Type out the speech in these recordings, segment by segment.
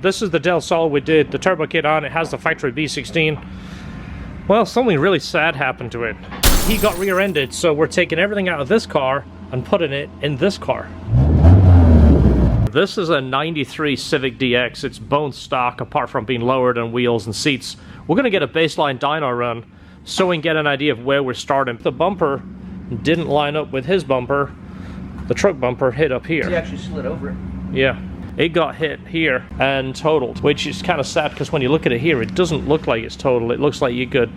This is the DelSol we did the turbo kit on. It has the factory B16. Well, something really sad happened to it. He got rear-ended, so we're taking everything out of this car and putting it in this car. This is a 93 Civic DX. It's bone stock apart from being lowered on wheels and seats. We're going to get a baseline dyno run so we can get an idea of where we're starting. The bumper didn't line up with his bumper. The truck bumper hit up here. He actually slid over it. Yeah. It got hit here and totaled, which is kind of sad because when you look at it here, it doesn't look like it's total. It looks like you could,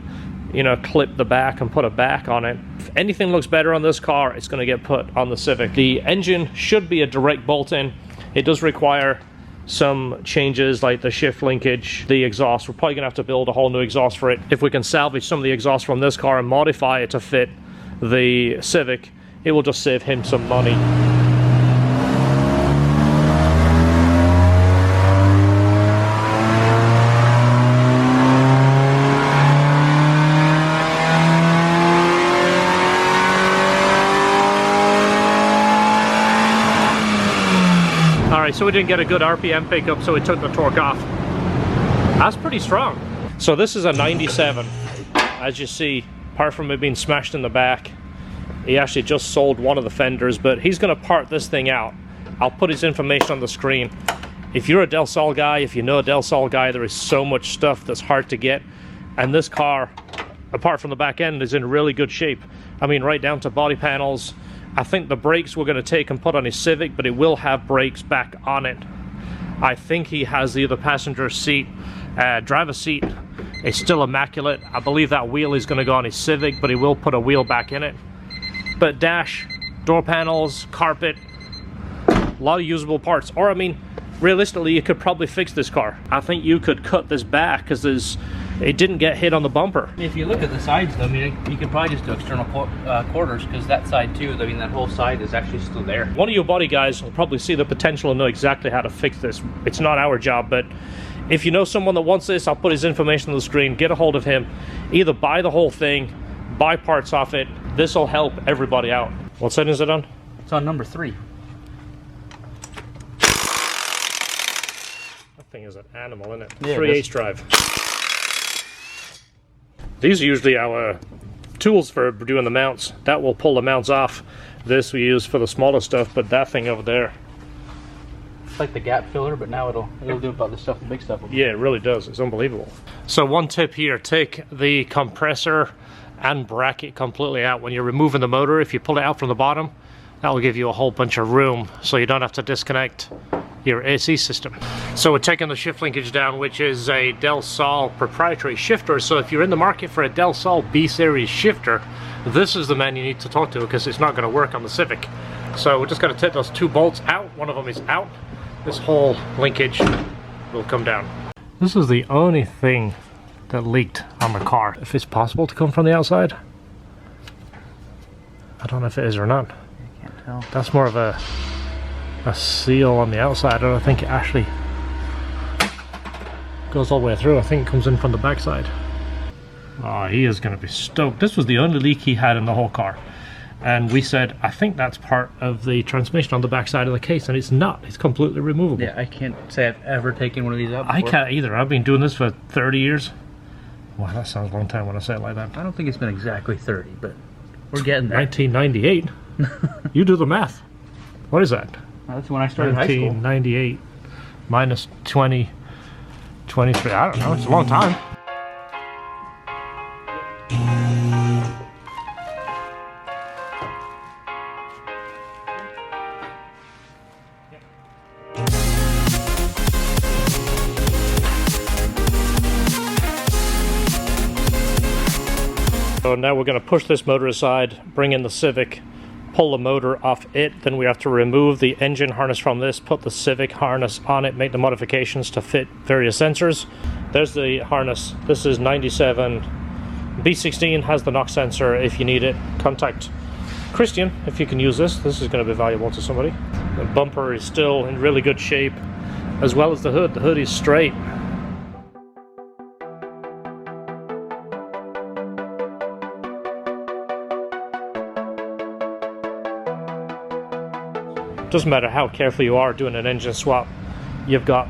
you know, clip the back and put a back on it. If anything looks better on this car, it's going to get put on the Civic. The engine should be a direct bolt-in. It does require some changes like the shift linkage, the exhaust. We're probably going to have to build a whole new exhaust for it. If we can salvage some of the exhaust from this car and modify it to fit the Civic, it will just save him some money. Alright, so we didn't get a good RPM pickup, so we took the torque off. That's pretty strong. So this is a 97. As you see, apart from it being smashed in the back, he actually just sold one of the fenders, but he's going to part this thing out. I'll put his information on the screen. If you're a DelSol guy, if you know a DelSol guy, there is so much stuff that's hard to get. And this car, apart from the back end, is in really good shape. I mean, right down to body panels. I think the brakes we're going to take and put on his Civic, but it will have brakes back on it. I think he has the other passenger seat, driver's seat is still immaculate. I believe that wheel is going to go on his Civic, but he will put a wheel back in it. But dash, door panels, carpet, a lot of usable parts. Or I mean, realistically, you could probably fix this car. I think you could cut this back because it didn't get hit on the bumper. If you look at the sides though, I mean, you could probably just do external quarters, because that side too, I mean, that whole side is actually still there. One of you body guys will probably see the potential and know exactly how to fix this. It's not our job, but if you know someone that wants this, I'll put his information on the screen. Get a hold of him. Either buy the whole thing, buy parts off it. This will help everybody out. What setting is it on? It's on number 3. That thing is an animal, isn't it? Yeah, 3/8 drive. These are usually our tools for doing the mounts. That will pull the mounts off. This we use for the smaller stuff, but that thing over there. It's like the gap filler, but now it'll do about the stuff, the big stuff. Yeah, it really does. It's unbelievable. So one tip here, take the compressor and bracket completely out. When you're removing the motor, if you pull it out from the bottom, that will give you a whole bunch of room so you don't have to disconnect your AC system. So we're taking the shift linkage down, which is a DelSol proprietary shifter. So if you're in the market for a DelSol B-series shifter, this is the man you need to talk to, because it's not going to work on the Civic. So we're just going to take those 2 bolts out. One of them is out. This whole linkage will come down. This is the only thing that leaked on the car. If it's possible to come from the outside, I don't know if it is or not. I can't tell. That's more of a seal on the outside. I don't think it actually goes all the way through. I think it comes in from the backside. Oh, he is going to be stoked. This was the only leak he had in the whole car. And we said, I think that's part of the transmission on the backside of the case, and it's not. It's completely removable. Yeah, I can't say I've ever taken one of these out before. I can't either. I've been doing this for 30 years. Wow, that sounds a long time when I say it like that. I don't think it's been exactly 30, but we're getting there. 1998. You do the math. What is that? That's when I started high school. 1998 minus 20, 23. I don't know. It's a long time. So now we're going to push this motor aside, bring in the Civic, pull the motor off it, then we have to remove the engine harness from this, put the Civic harness on it, make the modifications to fit various sensors. There's the harness. This is 97. B16 has the knock sensor. If you need it, contact Christian if you can use this. This is going to be valuable to somebody. The bumper is still in really good shape, as well as the hood. The hood is straight. Doesn't matter how careful you are doing an engine swap, you've got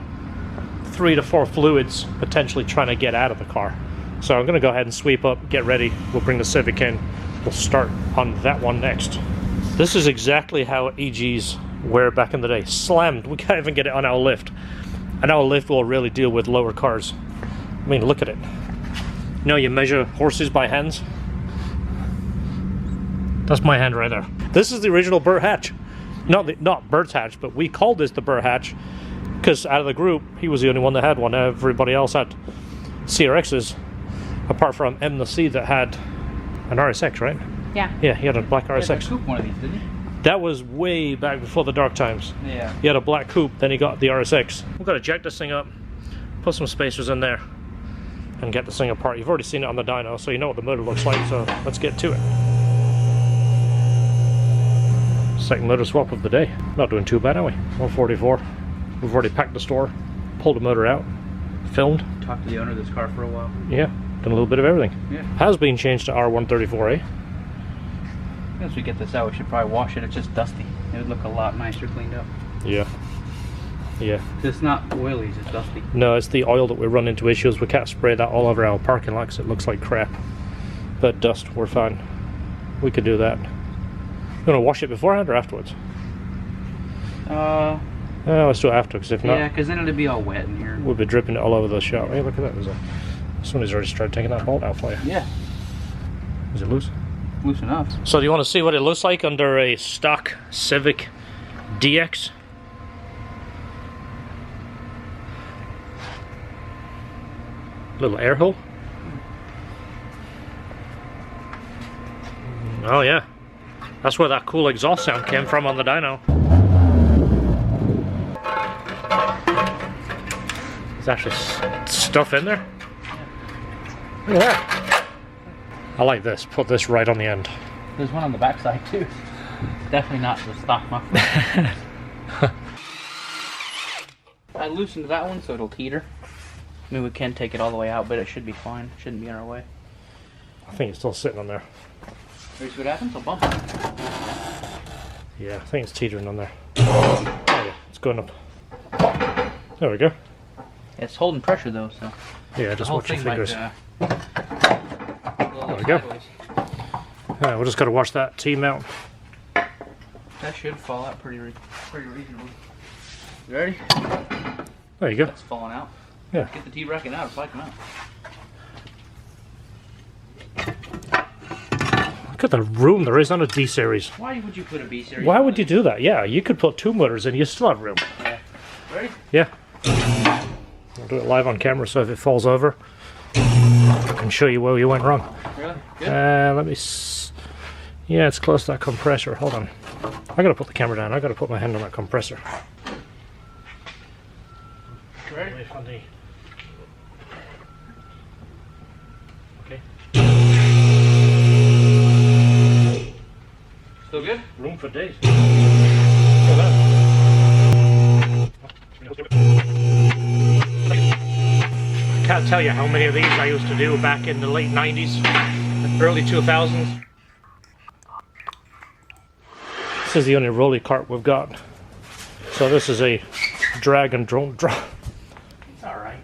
3 to 4 fluids potentially trying to get out of the car. So I'm going to go ahead and sweep up, get ready. We'll bring the Civic in. We'll start on that one next. This is exactly how EGs were back in the day. Slammed. We can't even get it on our lift. And our lift will really deal with lower cars. I mean, look at it. You know, you measure horses by hands. That's my hand right there. This is the original Burt hatch. Not Burt's hatch, but we called this the Burt hatch because out of the group, he was the only one that had one. Everybody else had CRXs, apart from M the C that had an RSX, right? Yeah. Yeah, he had a black RSX. He had a coupe one of these, didn't he? That was way back before the dark times. Yeah. He had a black coupe, then he got the RSX. We've got to jack this thing up, put some spacers in there, and get this thing apart. You've already seen it on the dyno, so you know what the motor looks like, so let's get to it. Second motor swap of the day. Not doing too bad, are we? 144. We've already packed the store, pulled the motor out, filmed. Talked to the owner of this car for a while. Yeah, done a little bit of everything. Yeah. Has been changed to R134A. Once we get this out, we should probably wash it. It's just dusty. It would look a lot nicer cleaned up. Yeah. Yeah. It's not oily, it's just dusty. No, it's the oil that we run into issues. We can't spray that all over our parking lot because it looks like crap. But dust, we're fine. We could do that. You want to wash it beforehand or afterwards? Let's do it after, because if not... Yeah, because then it'll be all wet in here. We'll be dripping it all over the shop. Hey, look at that. Somebody's already started taking that bolt out for you. Yeah. Is it loose? Loose enough. So do you want to see what it looks like under a stock Civic DX? Little air hole. Oh yeah. That's where that cool exhaust sound came from on the dyno. There's actually stuff in there. Look at that. I like this. Put this right on the end. There's one on the back side too. Definitely not the stock muffler. I loosened that one so it'll teeter. I mean, we can take it all the way out, but it should be fine. It shouldn't be in our way. I think it's still sitting on there. Here's what happens, I'll bump it. Yeah, I think it's teetering on there. Oh yeah, it's going up. There we go. It's holding pressure though, so. Yeah, just watch your fingers. There we go. Alright, we'll just got to wash that T-mount. That should fall out pretty reasonably. You ready? There you go. That's falling out. Yeah. Get the T-bracket out, spike them out. Look at the room there is on a D series. Why would you put a B series? Why would you do that? Yeah, you could put 2 motors in, you still have room. Yeah. Ready? Yeah. I'll do it live on camera so if it falls over, I can show you where you went wrong. Really? Good? Let me yeah, it's close to that compressor. Hold on. I gotta put the camera down. I gotta put my hand on that compressor. Ready? Okay. Still good? Room for days. Look at that. I can't tell you how many of these I used to do back in the late 90s, early 2000s. This is the only rolly cart we've got. So this is a drag and drone. It's alright.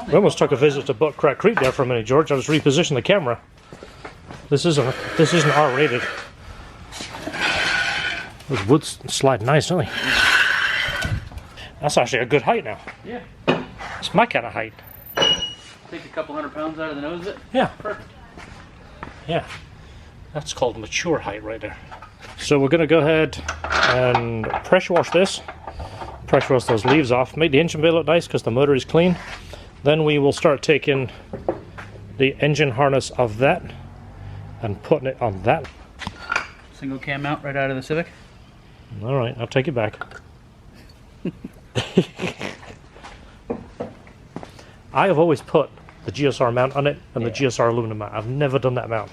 We almost took a visit to Butt Crack Creek there for a minute, George. I just repositioned the camera. This isn't R-rated. Those woods slide nice, don't they? That's actually a good height now. Yeah. It's my kind of height. Take a couple 100 pounds out of the nose of it. Yeah. Perfect. Yeah. That's called mature height right there. So we're going to go ahead and pressure wash this. Pressure wash those leaves off. Make the engine bay look nice because the motor is clean. Then we will start taking the engine harness of that and putting it on that. Single cam mount right out of the Civic. Alright, I'll take it back. I have always put the GSR mount on it and the GSR aluminum mount. I've never done that mount.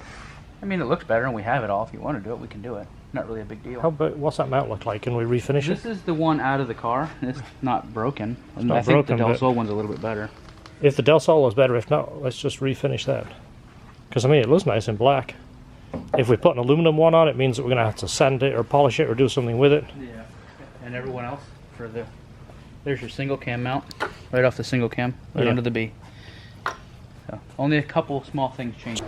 I mean, it looks better and we have it all. If you want to do it, we can do it. Not really a big deal. What's that mount look like? Can we refinish it? This is the one out of the car. It's not broken. Not I think broken, the DelSol one's a little bit better. If the DelSol is better, if not, let's just refinish that. Because I mean, it looks nice in black. If we put an aluminum one on, it means that we're going to have to sand it or polish it or do something with it. Yeah. And everyone else for the There's your single cam mount, right off the single cam, right under the B. So only a couple small things change.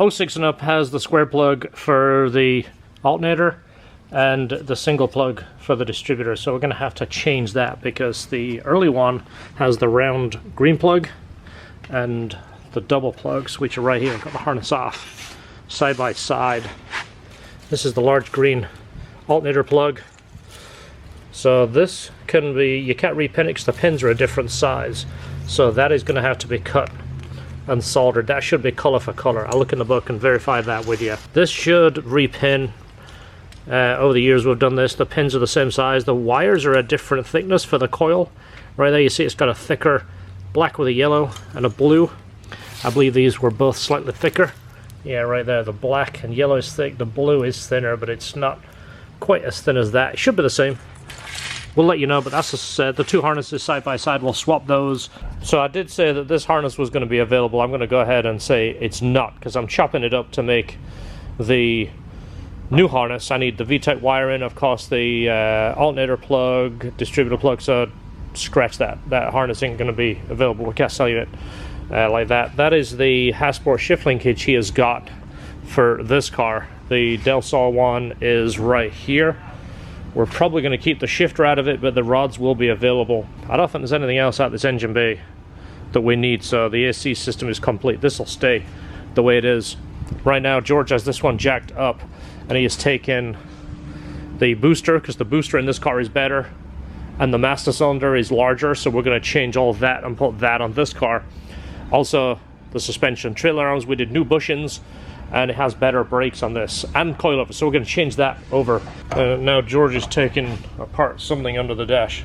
'06 and up has the square plug for the alternator and the single plug for the distributor, so we're going to have to change that because the early one has the round green plug and the double plugs, which are right here. I've got the harness off side by side. This is the large green alternator plug, so this can be, you can't repin it because the pins are a different size, so that is going to have to be cut and soldered. That should be color for color. I'll look in the book and verify that with you. This should repin. Over the years we've done this. The pins are the same size. The wires are a different thickness for the coil. Right there you see it's got a thicker black with a yellow and a blue. I believe these were both slightly thicker. Yeah, right there. The black and yellow is thick. The blue is thinner, but it's not quite as thin as that. It should be the same. We'll let you know, but that's the two harnesses side by side. We'll swap those. So I did say that this harness was going to be available. I'm going to go ahead and say it's not, because I'm chopping it up to make the new harness. I need the VTEC wire in, of course, the alternator plug, distributor plug, so scratch that. That harness ain't going to be available. We can't sell you it like that. That is the Hasbro shift linkage he has got for this car. The DelSol one is right here. We're probably going to keep the shifter out of it, but the rods will be available. I don't think there's anything else out this engine bay that we need, so the AC system is complete. This will stay the way it is. Right now, George has this one jacked up, and he has taken the booster, because the booster in this car is better, and the master cylinder is larger, so we're going to change all of that and put that on this car. Also, the suspension, trailer arms, we did new bushings, and it has better brakes on this and coilover, so we're going to change that over. Now George is taking apart something under the dash.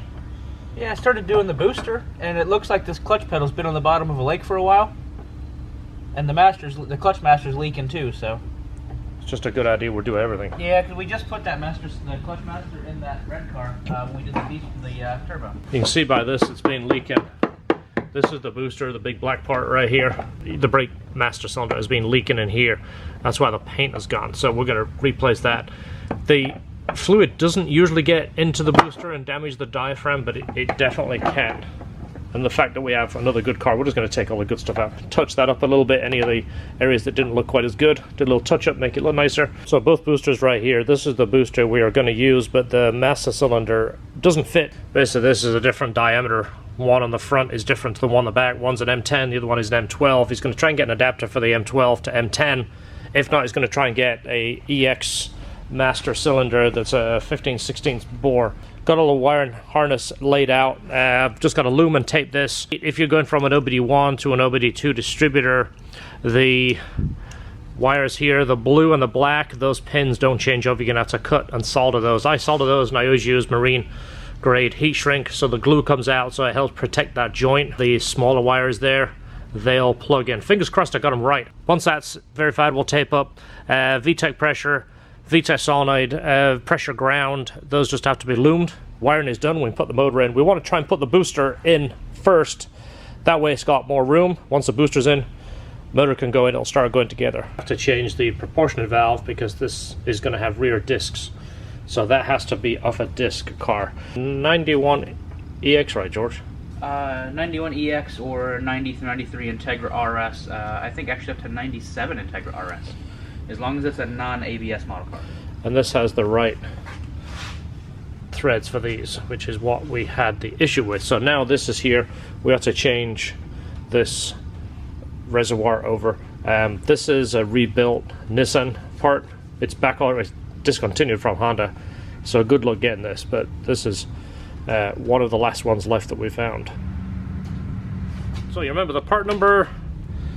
Yeah, I started doing the booster, and it looks like this clutch pedal's been on the bottom of a lake for a while, and the clutch master's leaking too. So it's just a good idea. We'll do everything. Yeah, because we just put the clutch master in that red car when we did the turbo. You can see by this it's been leaking. This is the booster, the big black part right here. The brake master cylinder has been leaking in here. That's why the paint has gone. So we're going to replace that. The fluid doesn't usually get into the booster and damage the diaphragm, but it definitely can. And the fact that we have another good car, we're just going to take all the good stuff out. Touch that up a little bit, any of the areas that didn't look quite as good. Did a little touch up, make it look nicer. So both boosters right here, this is the booster we are going to use, but the master cylinder doesn't fit. Basically, this is a different diameter. One on the front is different to the one on the back. One's an M10, the other one is an M12. He's going to try and get an adapter for the M12 to M10. If not, he's going to try and get a EX master cylinder that's a 15/16 bore. Got a little wire and harness laid out. I've just got to lumen tape this. If you're going from an OBD1 to an OBD2 distributor, the wires here, the blue and the black, those pins don't change over. You're going to have to cut and solder those. I solder those, and I always use marine grade heat shrink so the glue comes out, so it helps protect that joint. The smaller wires there, they'll plug in. Fingers crossed I got them right. Once that's verified, we'll tape up VTEC pressure, VTEC solenoid, pressure ground. Those just have to be loomed. Wiring is done. We can put the motor in. We want to try and put the booster in first. That way it's got more room. Once the booster's in, motor can go in, it'll start going together. I have to change the proportionate valve because this is going to have rear discs. So that has to be off a disc car. 91 EX, right, George? 91 EX or 90 through 93 Integra RS. I think actually up to 97 Integra RS, as long as it's a non-ABS model car. And this has the right threads for these, which is what we had the issue with. So now this is here. We have to change this reservoir over. This is a rebuilt Nissan part. It's back already discontinued from Honda, so good luck getting this, but this is one of the last ones left that we found. So you remember the part number?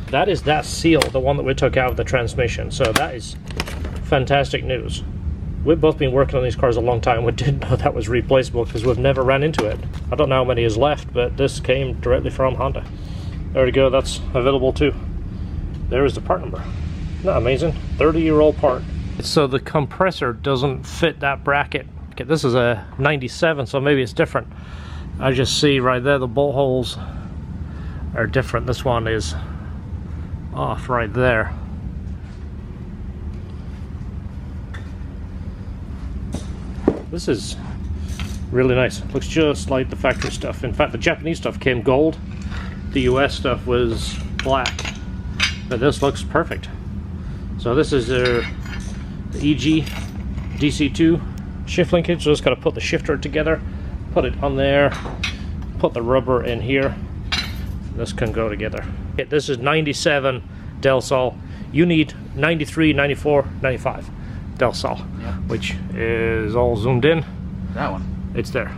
That is that seal, the one that we took out of the transmission, so that is fantastic news. We've both been working on these cars a long time. We didn't know that was replaceable because we've never ran into it. I don't know how many is left, but this came directly from Honda. There we go, that's available too. There is the part number. Isn't that amazing? 30-year-old part. So the compressor doesn't fit that bracket. Okay, this is a 97, so maybe it's different. I just see right there the bolt holes are different. This one is off right there. This is really nice. Looks just like the factory stuff. In fact, the Japanese stuff came gold. The US stuff was black. But this looks perfect. So this is the EG DC2 shift linkage. So just gotta put the shifter together, put it on there, put the rubber in here. This can go together. This is 97 DelSol. You need 93, 94, 95 DelSol, yep. Which is all zoomed in. That one. It's there.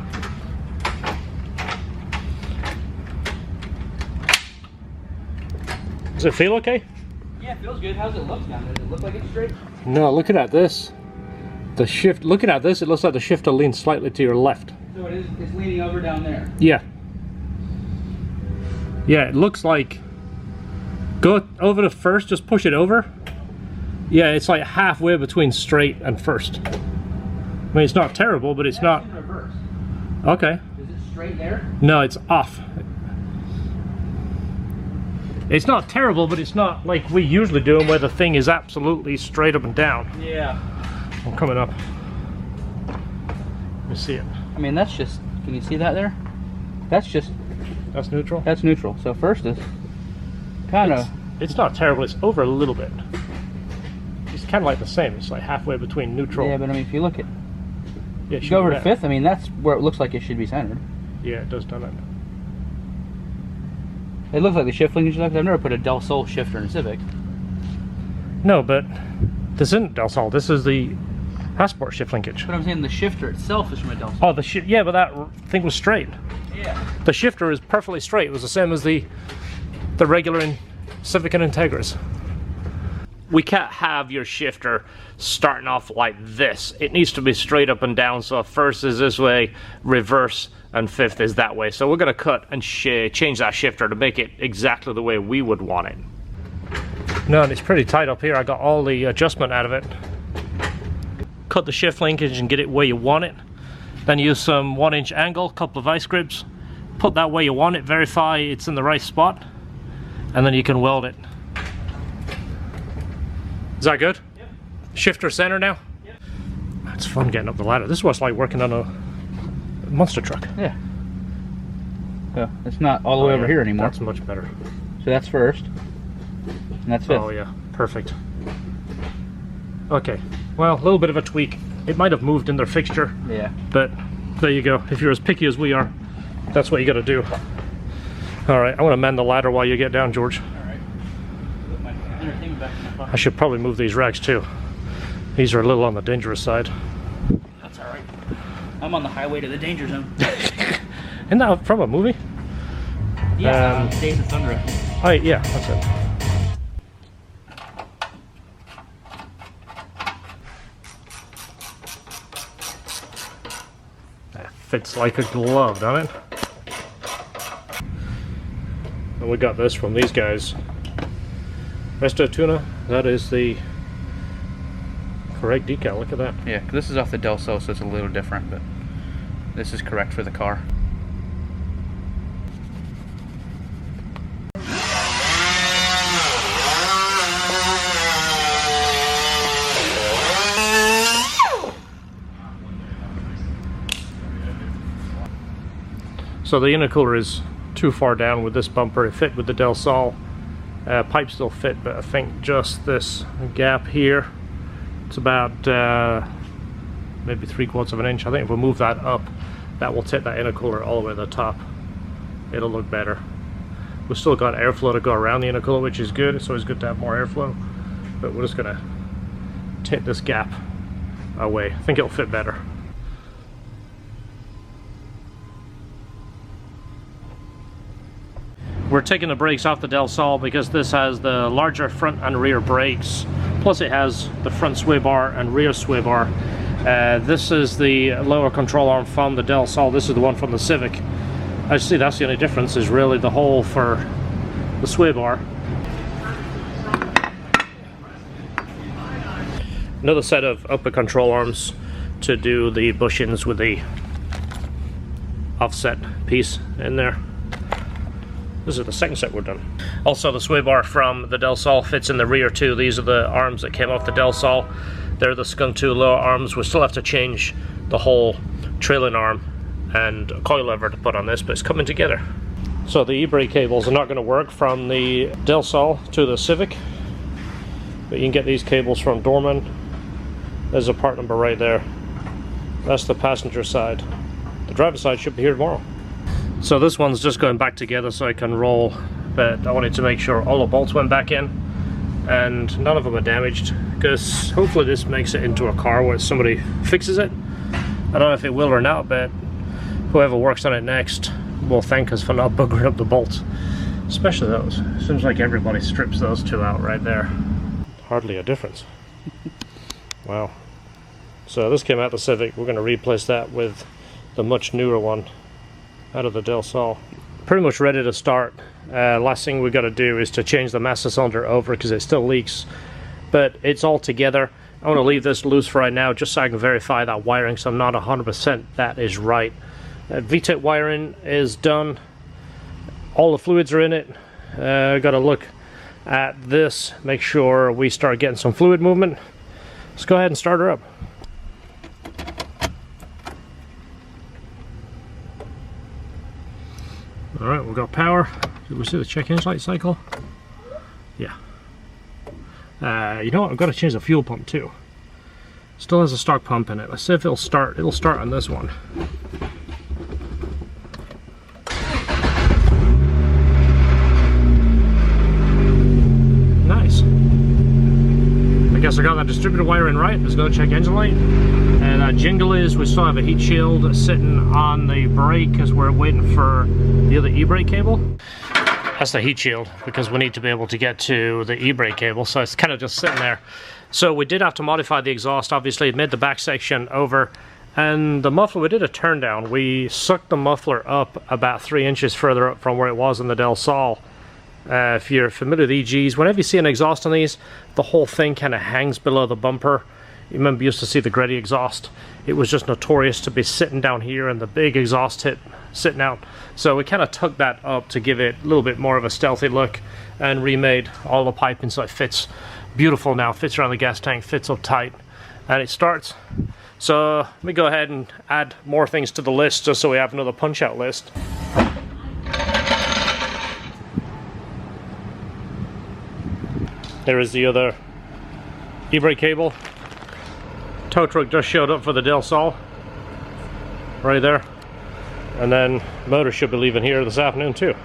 Does it feel okay? Yeah, it feels good. How's it look now? Does it look like it's straight? No, looking at this. The shift, looking at this, it looks like the shifter leans slightly to your left. So it's leaning over down there? Yeah. Yeah, it looks like, go over to first, just push it over. Yeah, it's like halfway between straight and first. I mean, it's not terrible, but it's not. In reverse. Okay. Is it straight there? No, it's off. It's not terrible, but it's not like we usually do them where the thing is absolutely straight up and down. Yeah. I'm coming up. Let me see it. I mean, that's just, can you see that there? That's just. That's neutral? That's neutral. So first is kind of. It's not terrible, it's over a little bit. It's kind of like the same. It's like halfway between neutral. Yeah, but I mean, if you look at. Yeah, you go over to fifth, I mean, that's where it looks like it should be centered. Yeah, it does, doesn't it? It looks like the shift linkage. I've never put a DelSol shifter in a Civic. No, but this isn't DelSol. This is the Passport shift linkage. But I'm saying the shifter itself is from a DelSol. Oh, yeah, but that thing was straight. Yeah. The shifter is perfectly straight. It was the same as the regular in Civic and Integras. We can't have your shifter starting off like this. It needs to be straight up and down. So first is this way, reverse, and fifth is that way. So we're going to cut and change that shifter to make it exactly the way we would want it. No, and it's pretty tight up here. I got all the adjustment out of it. Cut the shift linkage and get it where you want it. Then use some 1-inch angle, couple of vice grips. Put that where you want it, verify it's in the right spot, and then you can weld it. Is that good? Yep. Shifter center now? Yep. It's fun getting up the ladder. This is what's like working on a monster truck. Yeah. So it's not all the way over here anymore. That's much better. So that's first. And that's fifth. Oh yeah, perfect. Okay, well, a little bit of a tweak. It might have moved in their fixture. Yeah. But there you go. If you're as picky as we are, that's what you gotta do. All right, I want to mend the ladder while you get down, George. I should probably move these racks too. These are a little on the dangerous side. That's alright. I'm on the highway to the danger zone. Isn't that from a movie? Yeah, Days of Thunder. Oh yeah, that's it. That fits like a glove, doesn't it? And we got this from these guys. Resto Tuna, that is the correct decal, look at that. Yeah, this is off the DelSol, so it's a little different, but this is correct for the car. So the intercooler is too far down with this bumper. It fit with the DelSol. Pipe still fit, but I think just this gap here, it's about maybe 3/4 of an inch. I think if we move that up, that will take that intercooler all the way to the top. It'll look better. We've still got airflow to go around the intercooler, which is good. It's always good to have more airflow, but we're just gonna take this gap away. I think it'll fit better. We're taking the brakes off the DelSol because this has the larger front and rear brakes. Plus it has the front sway bar and rear sway bar. This is the lower control arm from the DelSol. This is the one from the Civic. I see that's the only difference, is really the hole for the sway bar. Another set of upper control arms to do the bushings with the offset piece in there. This is the second set we're done. Also, the sway bar from the DelSol fits in the rear too. These are the arms that came off the DelSol. They're the Skunk 2 lower arms. We still have to change the whole trailing arm and coil lever to put on this, but it's coming together. So the e-brake cables are not going to work from the DelSol to the Civic, but you can get these cables from Dorman. There's a part number right there. That's the passenger side. The driver's side should be here tomorrow. So this one's just going back together so I can roll, but I wanted to make sure all the bolts went back in and none of them are damaged, because hopefully this makes it into a car where somebody fixes it. I don't know if it will or not, but whoever works on it next will thank us for not buggering up the bolts. Especially those. Seems like everybody strips those two out right there. Hardly a difference. Wow. So this came out the Civic. We're going to replace that with the much newer one out of the DelSol. Pretty much ready to start. Last thing we got to do is to change the master cylinder over because it still leaks, but it's all together. I want to leave this loose for right now just so I can verify that wiring, so I'm not 100% that is right. VTEC wiring is done. All the fluids are in it. Got to look at this, make sure we start getting some fluid movement. Let's go ahead and start her up. Alright, we've got power. Did we see the check engine light cycle? Yeah. You know what? I've got to change the fuel pump too. Still has a stock pump in it. Let's see if it'll start. It'll start on this one. Nice. I guess I got that distributor wiring right. Let's go check engine light. And that jingle is we still have a heat shield sitting on the brake because we're waiting for the other e-brake cable. That's the heat shield because we need to be able to get to the e-brake cable, so it's kind of just sitting there. So we did have to modify the exhaust. Obviously it made the back section over, and the muffler, we did a turn down. We sucked the muffler up about 3 inches further up from where it was in the DelSol. If you're familiar with EGs, whenever you see an exhaust on these, the whole thing kind of hangs below the bumper. You remember, you used to see the Gretty exhaust. It was just notorious to be sitting down here and the big exhaust tip sitting out. So we kind of took that up to give it a little bit more of a stealthy look and remade all the piping so it fits beautiful now. Fits around the gas tank, fits up tight, and it starts. So let me go ahead and add more things to the list just so we have another punch out list. There is the other e-brake cable. Tow truck just showed up for the DelSol right there, and then motor should be leaving here this afternoon too.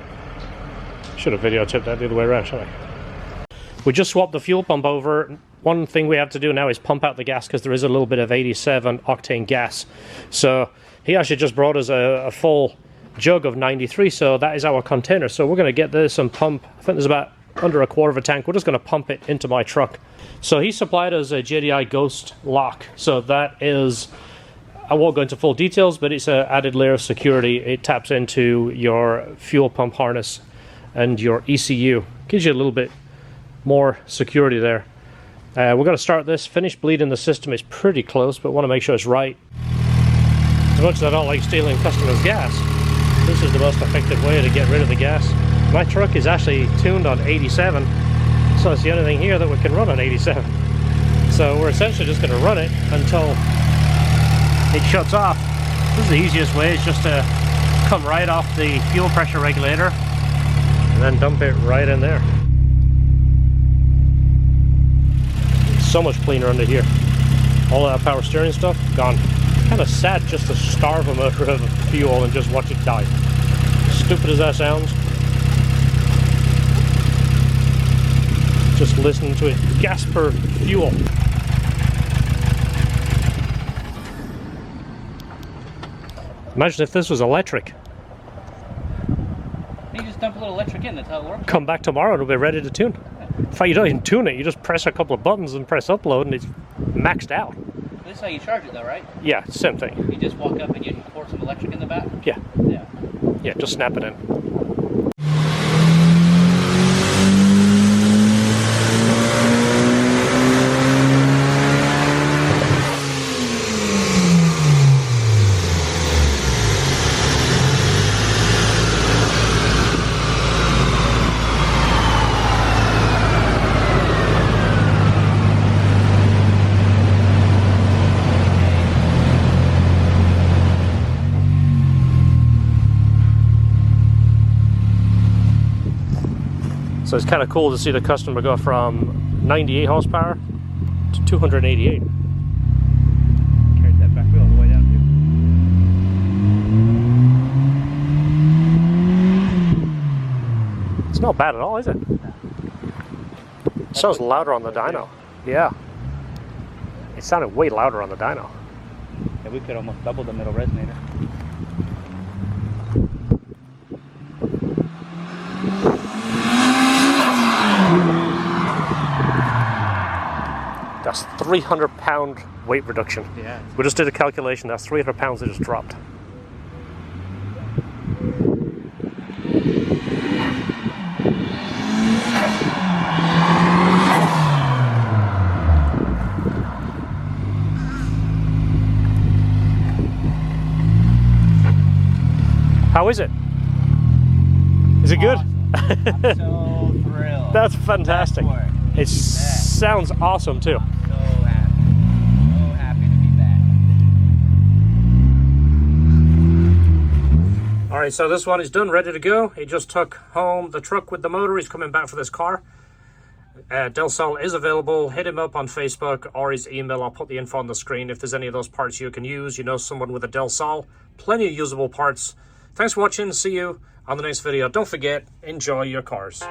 Should have videotaped that the other way around, shouldn't I? We just swapped the fuel pump over. One thing we have to do now is pump out the gas because there is a little bit of 87 octane gas. So he actually just brought us a full jug of 93, so that is our container. So we're going to get this and pump, I think there's about under a quarter of a tank. We're just going to pump it into my truck. So he supplied us a JDI Ghost lock. So that is, I won't go into full details, but it's an added layer of security. It taps into your fuel pump harness and your ECU. Gives you a little bit more security there. We're going to start this. Finish bleeding the system is pretty close, but want to make sure it's right. As much as I don't like stealing customers' gas, this is the most effective way to get rid of the gas. My truck is actually tuned on 87, so it's the only thing here that we can run on 87. So we're essentially just going to run it until it shuts off. This is the easiest way, it's just to come right off the fuel pressure regulator and then dump it right in there. It's so much cleaner under here. All that power steering stuff, gone. Kind of sad just to starve a motor of fuel and just watch it die. Stupid as that sounds. Just listening to it gasp for fuel. Imagine if this was electric. You just dump a little electric in, that's how it works. Come back tomorrow and it'll be ready to tune. In fact, you don't even tune it, you just press a couple of buttons and press upload and it's maxed out. This is how you charge it though, right? Yeah, same thing. You just walk up and you pour some electric in the back? Yeah. Yeah. Yeah, just snap it in. So it's kind of cool to see the customer go from 98 horsepower to 288. Carried that back wheel all the way down It's not bad at all, is it? It sounds louder on the dyno. Yeah. It sounded way louder on the dyno. Yeah, we could almost double the middle resonator. That's 300-pound weight reduction. Yeah. We just did a calculation. That's 300 pounds that just dropped. How is it? Is it good? Awesome. I'm so thrilled. That's fantastic. It sounds awesome too. So happy to be back. All right, so this one is done, ready to go. He just took home the truck with the motor. He's coming back for this car. DelSol is available. Hit him up on Facebook or his email. I'll put the info on the screen. If there's any of those parts you can use, you know someone with a DelSol. Plenty of usable parts. Thanks for watching. See you on the next video. Don't forget, enjoy your cars.